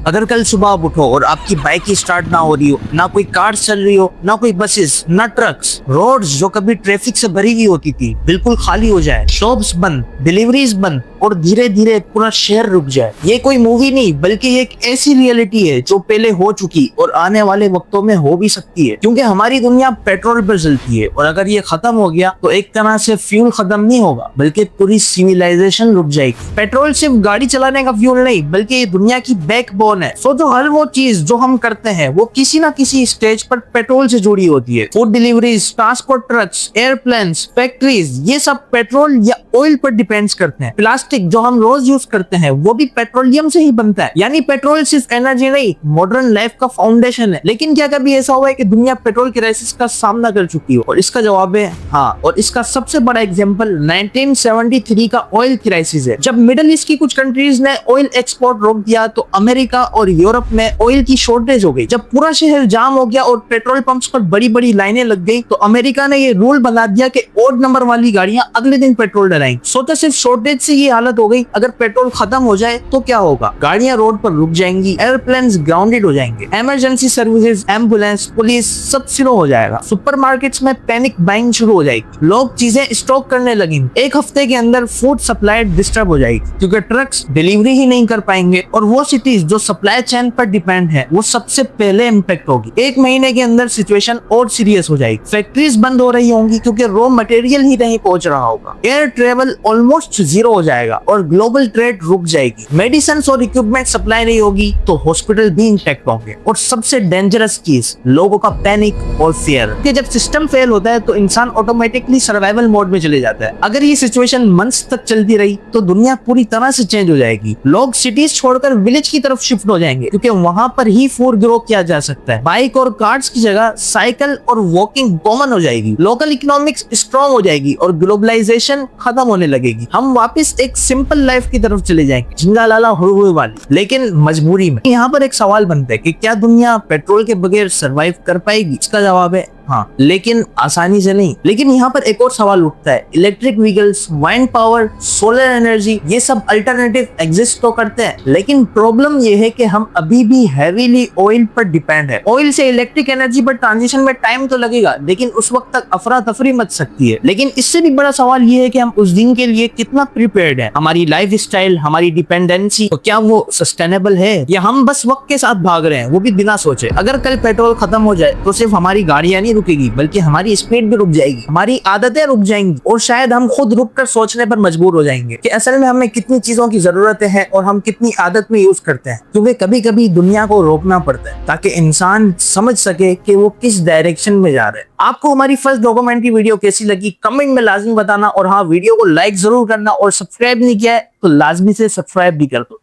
अगर कल सुबह आप उठो और आपकी बाइक ही स्टार्ट ना हो रही हो, ना कोई कार चल रही हो, ना कोई बसेस, ना ट्रक्स, रोड्स जो कभी ट्रैफिक से भरी हुई होती थी बिल्कुल खाली हो जाए, शॉप्स बंद, डिलीवरीज बंद और धीरे धीरे पूरा शहर रुक जाए, ये कोई मूवी नहीं बल्कि एक ऐसी रियलिटी है जो पहले हो चुकी और आने वाले वक्तों में हो भी सकती है। क्योंकि हमारी दुनिया पेट्रोल पर चलती है और अगर ये खत्म हो गया तो एक तरह से फ्यूल खत्म नहीं होगा बल्कि पूरी सिविलाइजेशन रुक जाएगी। पेट्रोल सिर्फ गाड़ी चलाने का फ्यूल नहीं बल्कि ये दुनिया की बैकबोन है। सोचो हर वो चीज जो हम करते हैं वो किसी ना किसी स्टेज पर पेट्रोल से जुड़ी होती है। Food deliveries, transport trucks, airplanes, factories, ये सब पेट्रोल या ऑयल पर डिपेंड्स करते हैं। प्लास्टिक जो हम रोज यूज करते हैं वो भी पेट्रोलियम से ही बनता है। यानी पेट्रोल सिर्फ एनर्जी नहीं, मॉडर्न लाइफ का फाउंडेशन है। लेकिन क्या कभी ऐसा हुआ है कि दुनिया पेट्रोल क्राइसिस का सामना कर चुकी हो? और इसका जवाब है हाँ। और इसका सबसे बड़ा एग्जांपल 1973 का ऑयल क्राइसिस है। जब मिडिल ईस्ट की कुछ कंट्रीज ने ऑयल एक्सपोर्ट रोक दिया तो अमेरिका और यूरोप में ऑयल की शॉर्टेज हो गई। जब पूरा शहर जाम हो गया और पेट्रोल पंप्स पर बड़ी बड़ी लाइनें लग गई तो अमेरिका ने ये रूल बना दिया कि ओड नंबर वाली गाड़ियां अगले दिन पेट्रोल डलाएंगी। सोचा सिर्फ शॉर्टेज से ये हालत हो गई, अगर पेट्रोल खत्म हो जाए तो क्या होगा? गाड़ियां रोड पर रुक जाएंगी, एयरप्लेन्स ग्राउंडेड हो जाएंगे, इमरजेंसी सर्विसेज, एम्बुलेंस, पुलिस सब स्लो हो जाएगा। सुपरमार्केट्स में पैनिक बाइंग शुरू हो जाएगी, लोग चीजें स्टॉक करने लगेंगे। एक हफ्ते के अंदर फूड सप्लाई डिस्टर्ब हो जाएगी क्योंकि ट्रक्स डिलीवरी ही नहीं कर पाएंगे और वो सिटीज जो सप्लाई चेन पर डिपेंड है वो सबसे पहले इम्पैक्ट होगी। एक महीने के अंदर सिचुएशन और सीरियस हो जाएगी। फैक्ट्रीज बंद हो रही होंगी क्योंकि रॉ मटेरियल ही नहीं पहुंच रहा होगा। एयर ट्रेवल ऑलमोस्ट जीरो हो जाएगा और ग्लोबल ट्रेड रुक जाएगी। मेडिसिन और इक्विपमेंट सप्लाई नहीं होगी तो हॉस्पिटल भी इंफेक्ट होंगे। और सबसे डेंजरस चीज लोगों का पैनिक और फियर, कि जब सिस्टम फेल होता है तो इंसान ऑटोमेटिकली सर्वाइवल मोड में चले जाता है। अगर ये सिचुएशन मंथ्स तक चलती रही तो दुनिया पूरी तरह से चेंज हो जाएगी। लोग सिटीज छोड़कर विलेज की तरफ शिफ्ट हो जाएंगे क्योंकि वहां पर ही फूड ग्रो किया जा सकता है। बाइक और कार्स की जगह साइकिल और वॉकिंग कॉमन हो जाएगी। लोकल इकोनॉमिक्स स्ट्रॉन्ग हो जाएगी और ग्लोबलाइजेशन खत्म होने लगेगी। हम वापस एक सिंपल लाइफ की तरफ चले जाएंगे, झिंगा लाला हुड़ वाली, लेकिन मजबूरी में। यहाँ पर एक सवाल बनता है कि क्या दुनिया पेट्रोल के बगैर सरवाइव कर पाएगी? इसका जवाब है हाँ, लेकिन आसानी से नहीं। लेकिन यहाँ पर एक और सवाल उठता है, electric vehicles, wind power, solar energy, ये सब अल्टरनेटिव एग्जिस्ट तो करते हैं, लेकिन प्रॉब्लम ये है कि हम अभी भी हैवीली ऑयल पर डिपेंड है। ऑयल से इलेक्ट्रिक एनर्जी पर ट्रांजिशन में टाइम तो लगेगा लेकिन उस वक्त तक अफरा तफरी मच सकती है। लेकिन इससे भी बड़ा सवाल ये है कि हम उस दिन के लिए कितना प्रिपेयर्ड है। हमारी लाइफ स्टाइल, हमारी डिपेंडेंसी, तो क्या वो सस्टेनेबल है या हम बस वक्त के साथ भाग रहे हैं वो भी बिना सोचे? अगर कल पेट्रोल खत्म हो जाए तो सिर्फ हमारी गाड़ियां नहीं रुकेगी बल्कि हमारी स्पीड भी रुक जाएगी, हमारी आदतें रुक जाएंगी और शायद हम खुद रुक कर सोचने पर मजबूर हो जाएंगे कि असल में हमें कितनी चीजों की जरूरत है और हम कितनी आदत में यूज करते हैं। क्योंकि कभी कभी दुनिया को रोकना पड़ता है ताकि इंसान समझ सके कि वो किस डायरेक्शन में जा रहे हैं। आपको हमारी फर्स्ट डॉक्यूमेंट्री वीडियो कैसी लगी कमेंट में लाजमी बताना और हाँ, वीडियो को लाइक जरूर करना और सब्सक्राइब नहीं किया है तो लाजमी से सब्सक्राइब भी कर दो।